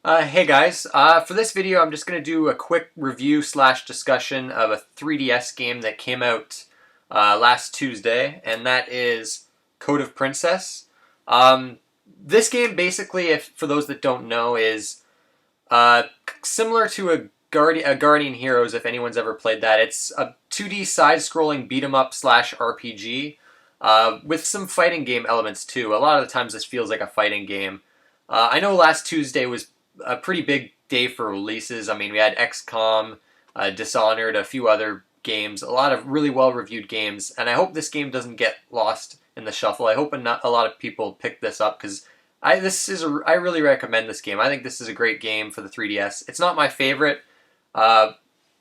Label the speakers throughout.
Speaker 1: Hey guys, for this video I'm just going to do a quick review slash discussion of a 3DS game that came out last Tuesday, and that is Code of Princess. Um, this game basically, if for those that don't know, is uh, similar to a Guardian Heroes, if anyone's ever played that. It's a 2D side-scrolling beat 'em up slash RPG with some fighting game elements too. A lot of the times this feels like a fighting game. I know last Tuesday was a pretty big day for releases. I mean, we had XCOM, Dishonored, a few other games, a lot of really well-reviewed games, and I hope this game doesn't get lost in the shuffle. I hope a lot of people pick this up because I really recommend this game. I think this is a great game for the 3DS. It's not my favorite. Uh,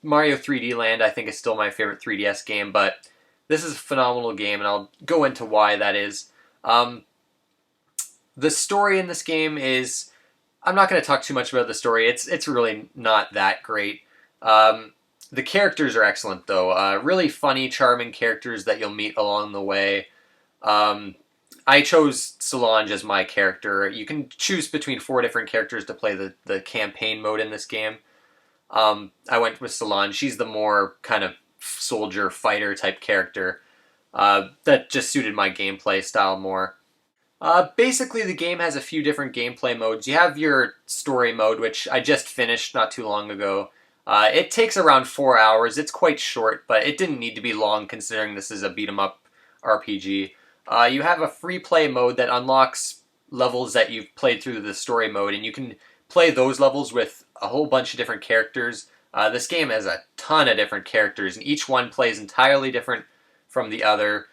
Speaker 1: Mario 3D Land I think is still my favorite 3DS game, but this is a phenomenal game, and I'll go into why that is. Um, the story in this game is I'm not going to talk too much about the story. It's really not that great. Um, the characters are excellent though. Really funny, charming characters that you'll meet along the way. Um, I chose Solange as my character. You can choose between four different characters to play the campaign mode in this game. I went with Solange. She's the more kind of soldier fighter type character that just suited my gameplay style more. Basically, the game has a few different gameplay modes. You have your story mode, which I just finished not too long ago. It takes around 4 hours. It's quite short, but it didn't need to be long considering this is a beat 'em up RPG. You have a free play mode that unlocks levels that you've played through the story mode, and you can play those levels with a whole bunch of different characters. This game has a ton of different characters, and each one plays entirely different from the other.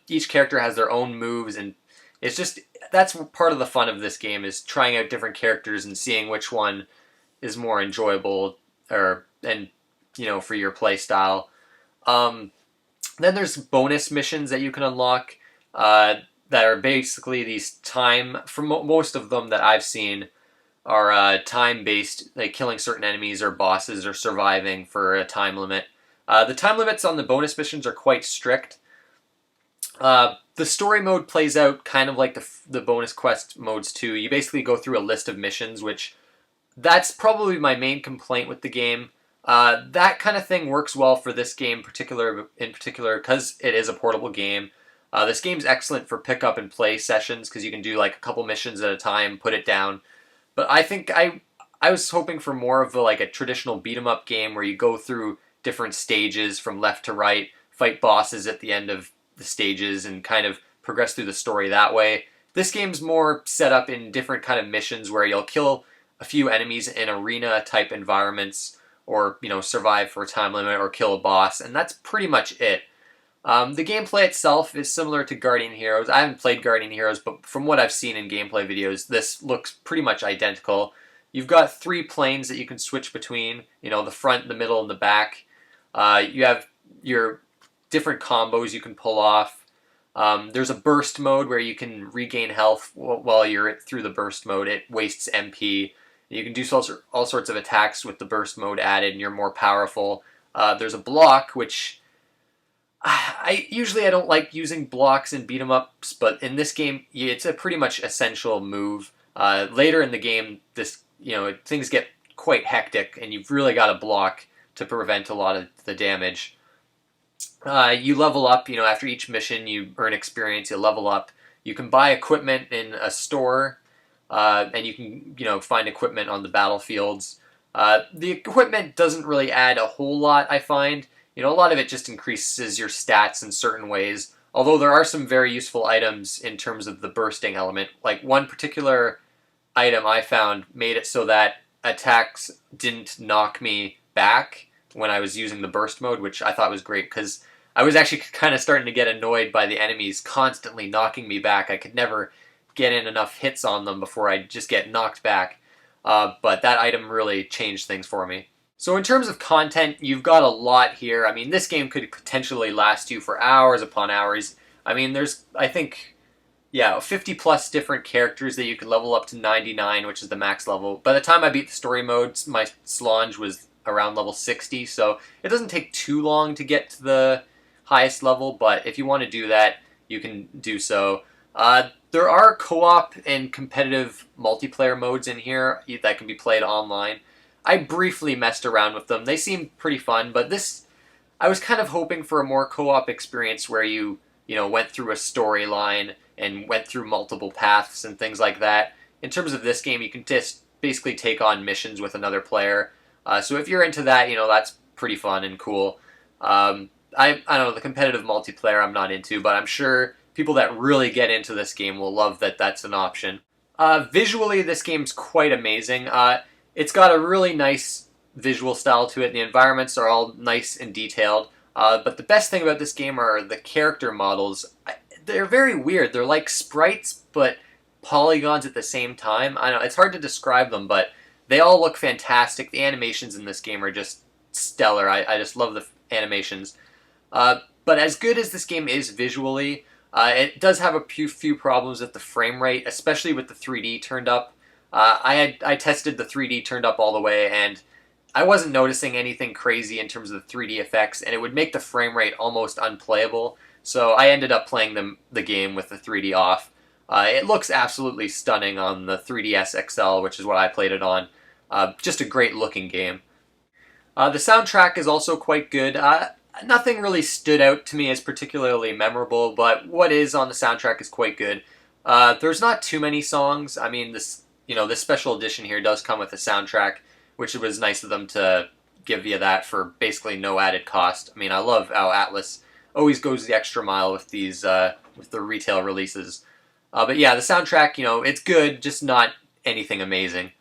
Speaker 1: Each character has their own moves, and it's just that's part of the fun of this game is trying out different characters and seeing which one is more enjoyable or and for your play style. Um, then there's bonus missions that you can unlock that are basically these time. For most of them that I've seen are time based, like killing certain enemies or bosses or surviving for a time limit. The time limits on the bonus missions are quite strict. The story mode plays out kind of like the bonus quest modes too. You basically go through a list of missions, which that's probably my main complaint with the game. That kind of thing works well for this game in particular because it is a portable game. This game's excellent for pick up and play sessions because you can do like a couple missions at a time, put it down. But I think I was hoping for more of like a traditional beat 'em up game where you go through different stages from left to right, fight bosses at the end of the stages, and kind of progress through the story that way. This game's more set up in different kind of missions where you'll kill a few enemies in arena type environments, or survive for a time limit, or kill a boss, and that's pretty much it. The gameplay itself is similar to Guardian Heroes. I haven't played Guardian Heroes, but from what I've seen in gameplay videos, this looks pretty much identical. You've got three planes that you can switch between, the front, the middle, and the back. You have your different combos you can pull off. There's a burst mode where you can regain health while you're through the burst mode. It wastes MP. You can do all sorts of attacks with the burst mode added, and you're more powerful. There's a block, which I don't like using blocks in beat 'em ups, but in this game, it's a pretty much essential move. Later in the game, things get quite hectic, and you've really got to block to prevent a lot of the damage. You level up, after each mission, you earn experience. You level up. You can buy equipment in a store, and you can, find equipment on the battlefields. The equipment doesn't really add a whole lot, I find. A lot of it just increases your stats in certain ways, although there are some very useful items in terms of the bursting element. Like one particular item I found made it so that attacks didn't knock me back when I was using the burst mode, which I thought was great because I was actually kind of starting to get annoyed by the enemies constantly knocking me back. I could never get in enough hits on them before I'd just get knocked back. But that item really changed things for me. So in terms of content, you've got a lot here. I mean, this game could potentially last you for hours upon hours. I mean, there's, I think, 50 plus different characters that you could level up to 99, which is the max level. By the time I beat the story mode, my Solange was around level 60, so it doesn't take too long to get to the highest level, but if you want to do that, you can do so. There are co-op and competitive multiplayer modes in here that can be played online. I briefly messed around with them. They seem pretty fun, but I was kind of hoping for a more co-op experience where you went through a storyline and went through multiple paths and things like that. In terms of this game, you can just basically take on missions with another player. So if you're into that, that's pretty fun and cool. I don't know, the competitive multiplayer I'm not into, but I'm sure people that really get into this game will love that that's an option. Visually, this game's quite amazing. It's got a really nice visual style to it. The environments are all nice and detailed. But the best thing about this game are the character models. They're very weird. They're like sprites, but polygons at the same time. I know it's hard to describe them, but they all look fantastic. The animations in this game are just stellar. I just love the animations. But as good as this game is visually, it does have a few problems with the frame rate, especially with the 3D turned up. I tested the 3D turned up all the way, and I wasn't noticing anything crazy in terms of the 3D effects, and it would make the frame rate almost unplayable. So I ended up playing the game with the 3D off. It looks absolutely stunning on the 3DS XL, which is what I played it on. Just a great looking game. The soundtrack is also quite good. Nothing really stood out to me as particularly memorable, but what is on the soundtrack is quite good. There's not too many songs. I mean, this special edition here does come with a soundtrack, which it was nice of them to give you that for basically no added cost. I mean, I love how Atlus always goes the extra mile with these with the retail releases. But yeah, the soundtrack, it's good, just not anything amazing.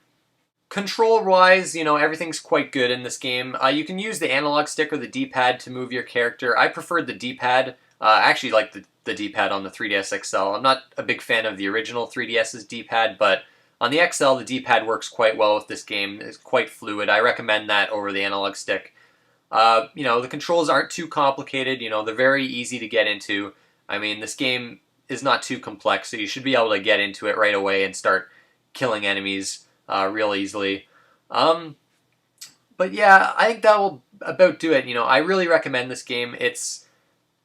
Speaker 1: Control-wise, everything's quite good in this game. You can use the analog stick or the D-pad to move your character. I preferred the D-pad. I actually like the D-pad on the 3DS XL. I'm not a big fan of the original 3DS's D-pad, but on the XL, the D-pad works quite well with this game. It's quite fluid. I recommend that over the analog stick. The controls aren't too complicated. They're very easy to get into. I mean, this game is not too complex, so you should be able to get into it right away and start killing enemies real easily. But yeah, I think that will about do it. I really recommend this game. It's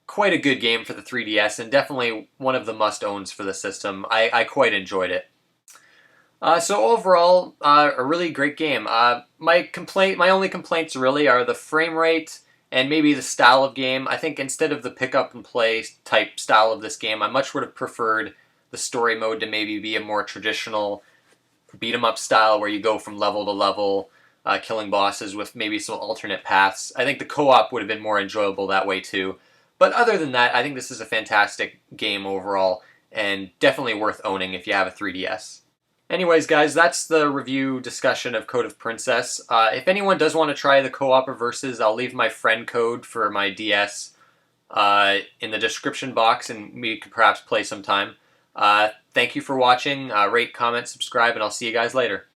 Speaker 1: quite a good game for the 3DS and definitely one of the must-owns for the system. I quite enjoyed it. So overall, a really great game. My only complaints really are the frame rate and maybe the style of game. I think instead of the pick up and play type style of this game, I much would have preferred the story mode to maybe be a more traditional beat 'em up style where you go from level to level, killing bosses with maybe some alternate paths. I think the co-op would have been more enjoyable that way too. But other than that, I think this is a fantastic game overall and definitely worth owning if you have a 3DS. Anyways, guys, that's the review discussion of Code of Princess. If anyone does want to try the co-op or versus, I'll leave my friend code for my DS in the description box, and we could perhaps play sometime. Thank you for watching. Rate, comment, subscribe, and I'll see you guys later.